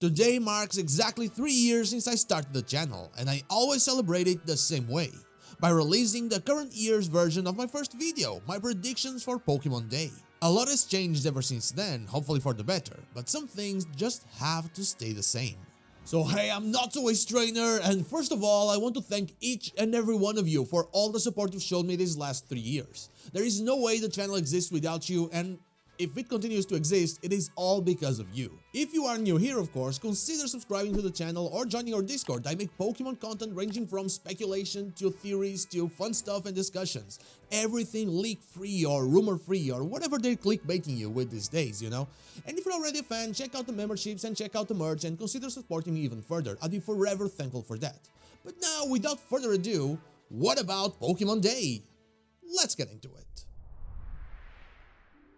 Today marks exactly 3 years since I started the channel, and I always celebrate it the same way, by releasing the current year's version of my first video, my predictions for Pokémon Day. A lot has changed ever since then, hopefully for the better, but some things just have to stay the same. So hey, I'm not a trainer, and first of all, I want to thank each and every one of you for all the support you've shown me these last 3 years. There is no way the channel exists without you, and if it continues to exist, it is all because of you. If you are new here, of course, consider subscribing to the channel or joining our Discord. I make Pokemon content ranging from speculation to theories to fun stuff and discussions. Everything leak-free or rumor-free or whatever they're clickbaiting you with these days, you know? And if you're already a fan, check out the memberships and check out the merch and consider supporting me even further. I'll be forever thankful for that. But now, without further ado, what about Pokemon Day? Let's get into it.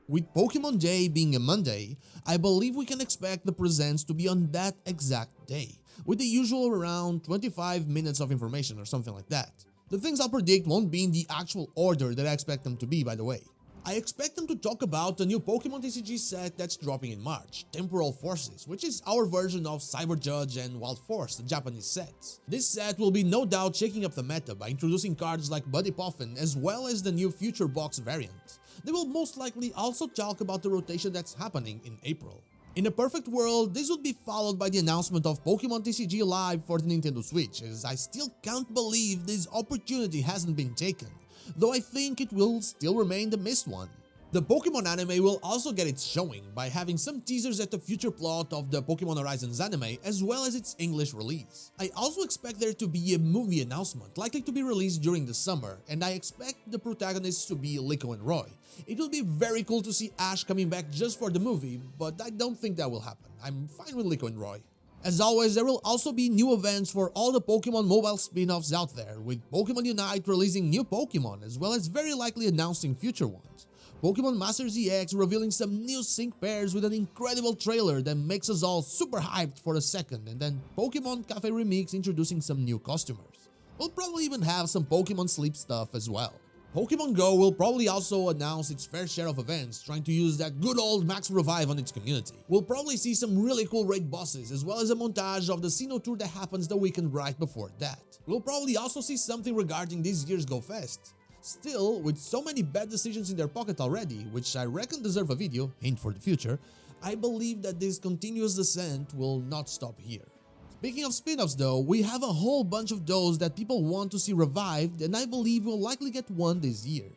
With Pokemon Day being a Monday, I believe we can expect the presents to be on that exact day, with the usual around 25 minutes of information or something like that. The things I'll predict won't be in the actual order that I expect them to be, by the way. I expect them to talk about the new Pokemon TCG set that's dropping in March, Temporal Forces, which is our version of Cyber Judge and Wild Force, the Japanese sets. This set will be no doubt shaking up the meta by introducing cards like Buddy Puffin as well as the new Future Box variant. They will most likely also talk about the rotation that's happening in April. In a perfect world, this would be followed by the announcement of Pokemon TCG Live for the Nintendo Switch, as I still can't believe this opportunity hasn't been taken, though I think it will still remain the missed one. The Pokemon anime will also get its showing by having some teasers at the future plot of the Pokemon Horizons anime as well as its English release. I also expect there to be a movie announcement likely to be released during the summer, and I expect the protagonists to be Liko and Roy. It will be very cool to see Ash coming back just for the movie, but I don't think that will happen. I'm fine with Liko and Roy. As always, there will also be new events for all the Pokemon mobile spin-offs out there, with Pokemon Unite releasing new Pokemon as well as very likely announcing future ones. Pokemon Masters EX revealing some new sync pairs with an incredible trailer that makes us all super hyped for a second, and then Pokemon Cafe Remix introducing some new customers. We'll probably even have some Pokemon Sleep stuff as well. Pokemon Go will probably also announce its fair share of events, trying to use that good old Max Revive on its community. We'll probably see some really cool raid bosses, as well as a montage of the Sinnoh tour that happens the weekend right before that. We'll probably also see something regarding this year's Go Fest. Still, with so many bad decisions in their pocket already, which I reckon deserve a video, hint for the future, I believe that this continuous descent will not stop here. Speaking of spin-offs though, we have a whole bunch of those that people want to see revived, and I believe we'll likely get one this year.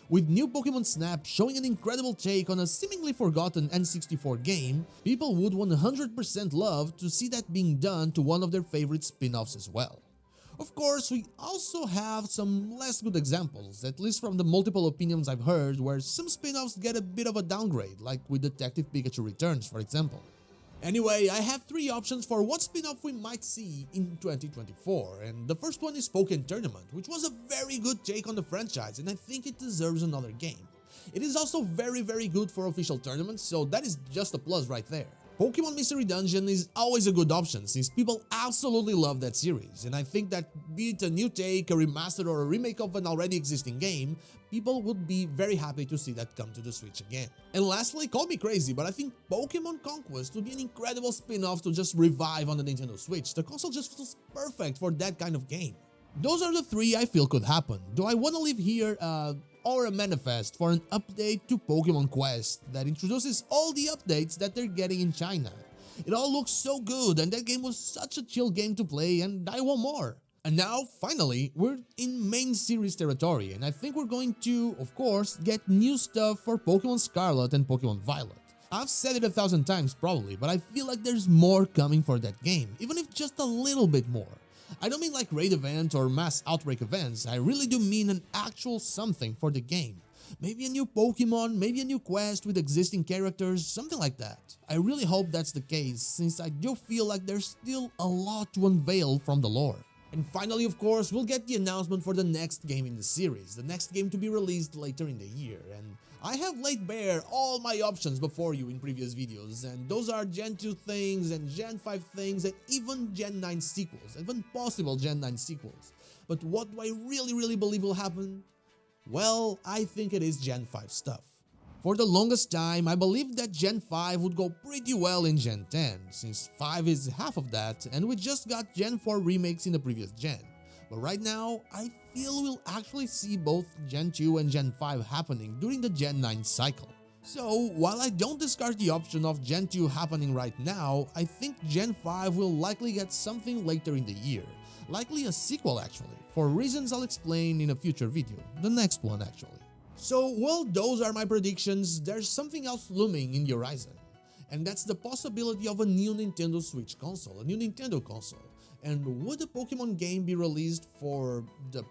With new Pokemon Snap showing an incredible take on a seemingly forgotten N64 game, people would 100% love to see that being done to one of their favorite spin-offs as well. Of course, we also have some less good examples, at least from the multiple opinions I've heard, where some spin-offs get a bit of a downgrade, like with Detective Pikachu Returns, for example. Anyway, I have 3 options for what spin-off we might see in 2024, and the first one is Pokémon Tournament, which was a very good take on the franchise, and I think it deserves another game. It is also very good for official tournaments, so that is just a plus right there. Pokemon Mystery Dungeon is always a good option since people absolutely love that series, and I think that be it a new take, a remaster or a remake of an already existing game, people would be very happy to see that come to the Switch again. And lastly, call me crazy, but I think Pokemon Conquest would be an incredible spin-off to just revive on the Nintendo Switch. The console just feels perfect for that kind of game. Those are the 3 I feel could happen. Do I want to leave here or a manifest for an update to Pokemon Quest that introduces all the updates that they're getting in China? It all looks so good, and that game was such a chill game to play, and I want more. And now, finally, we're in main series territory, and I think we're going to, of course, get new stuff for Pokemon Scarlet and Pokemon Violet. I've said it 1,000 times probably, but I feel like there's more coming for that game, even if just a little bit more. I don't mean like raid event or mass outbreak events, I really do mean an actual something for the game. Maybe a new Pokemon, maybe a new quest with existing characters, something like that. I really hope that's the case, since I do feel like there's still a lot to unveil from the lore. And finally, of course, we'll get the announcement for the next game in the series, the next game to be released later in the year, and I have laid bare all my options before you in previous videos, and those are Gen 2 things and Gen 5 things and even Gen 9 sequels, even possible Gen 9 sequels. But what do I really believe will happen? Well, I think it is Gen 5 stuff. For the longest time, I believed that Gen 5 would go pretty well in Gen 10, since 5 is half of that and we just got Gen 4 remakes in the previous gen. But right now, I feel we'll actually see both Gen 2 and Gen 5 happening during the Gen 9 cycle. So, while I don't discard the option of Gen 2 happening right now, I think Gen 5 will likely get something later in the year. Likely a sequel actually, for reasons I'll explain in a future video, the next one actually. So, well, those are my predictions. There's something else looming in the horizon, and that's the possibility of a new Nintendo Switch console, a new Nintendo console. And would the Pokemon game be released for the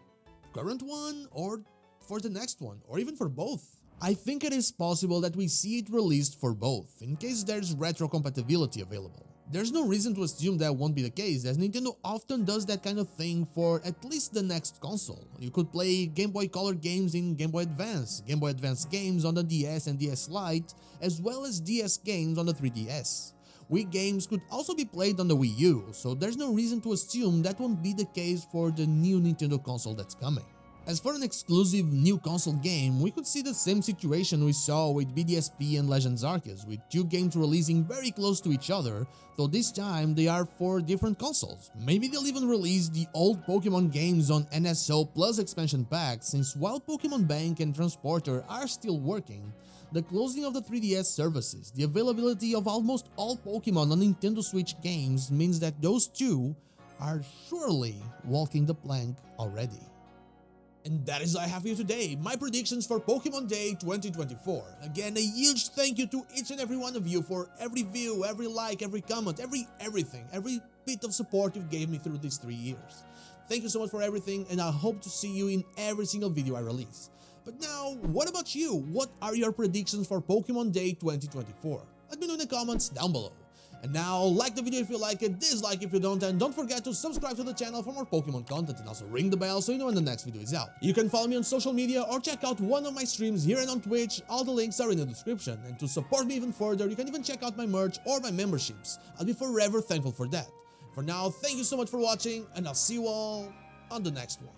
current one, or for the next one, or even for both? I think it is possible that we see it released for both, in case there's retrocompatibility available. There's no reason to assume that won't be the case, as Nintendo often does that kind of thing for at least the next console. You could play Game Boy Color games in Game Boy Advance games on the DS and DS Lite, as well as DS games on the 3DS. Wii games could also be played on the Wii U, so there's no reason to assume that won't be the case for the new Nintendo console that's coming. As for an exclusive new console game, we could see the same situation we saw with BDSP and Legends Arceus, with two games releasing very close to each other, though this time they are for different consoles. Maybe they'll even release the old Pokemon games on NSO plus expansion packs, since while Pokemon Bank and Transporter are still working, the closing of the 3DS services, the availability of almost all Pokemon on Nintendo Switch games means that those two are surely walking the plank already. And that is all I have for you today, my predictions for Pokemon Day 2024. Again, a huge thank you to each and every one of you for every view, every like, every comment, everything, every bit of support you've gave me through these 3 years. Thank you so much for everything, and I hope to see you in every single video I release. But now, what about you? What are your predictions for Pokemon Day 2024? Let me know in the comments down below. And now, like the video if you like it, dislike if you don't, and don't forget to subscribe to the channel for more Pokemon content, and also ring the bell so you know when the next video is out. You can follow me on social media or check out one of my streams here and on Twitch, all the links are in the description. And to support me even further, you can even check out my merch or my memberships. I'll be forever thankful for that. For now, thank you so much for watching, and I'll see you all on the next one.